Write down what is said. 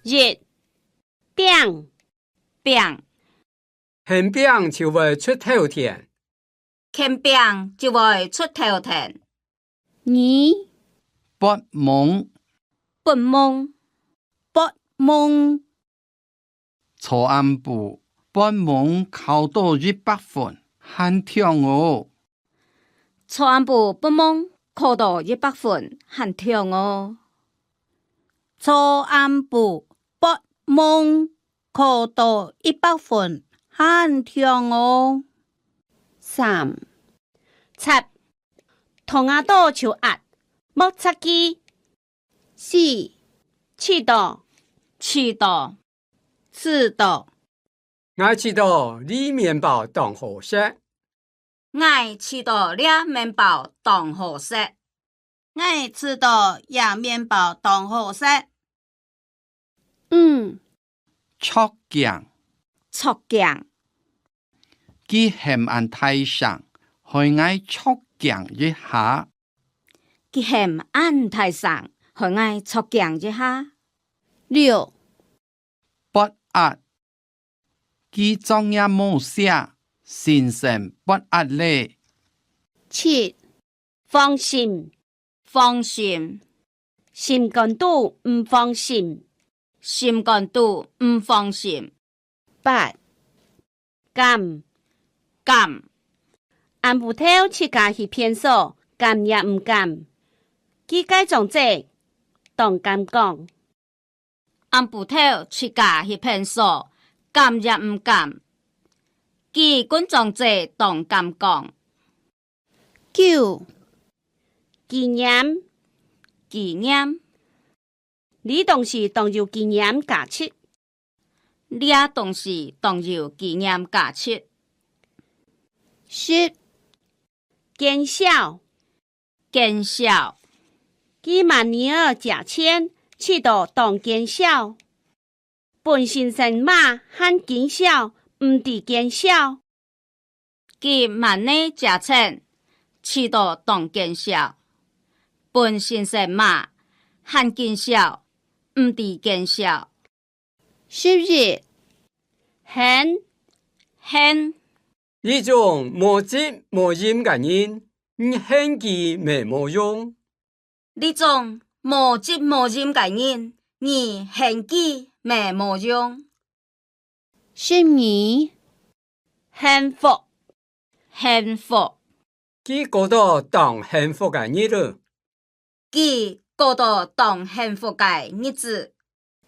日饼饼，馅饼就会出头天。馅饼就会出头天。年拔蒙，拔蒙，拔蒙，初暗部拔蒙考到100分，很痛哦。初暗部拔蒙考到100分，很痛哦。初暗部拔蒙考到100分，很痛哦。3插同阿刀就压莫插机。4刺刀刺刀，刺刀，我知道你面包当好食。我吃到了面包当好食。我吃到呀面包当好食。5戳鏡，戳鏡，佢嫌按太上，害我戳鏡一下。佢嫌按太上，害我戳鏡一下。6不壓，佢裝也冇寫，先生不壓咧。7放心放心，心肝肚唔放心。心肝肚唔放心。8甘甘，按不透切家去偏數，甘也唔甘。佢解狀者當甘講。按不透出家去骗數，甘也唔甘。佢觀眾者當甘講。9紀念紀念，你東西當有紀念價值。你啊東西當有紀念價值。10見笑見笑，佢萬年兒假錢，切到當見笑。本先生馬喊見笑，唔抵見笑。佢萬年假錢，切到當見笑。本先生嘛，喊見笑，唔抵見笑。11很呢種無節無音嘅人，獻佢沒冇用。呢種無節無音嘅人，你獻佢沒冇用。12幸福幸福，佢過到當幸福嘅日子。佢過到當幸福嘅日子。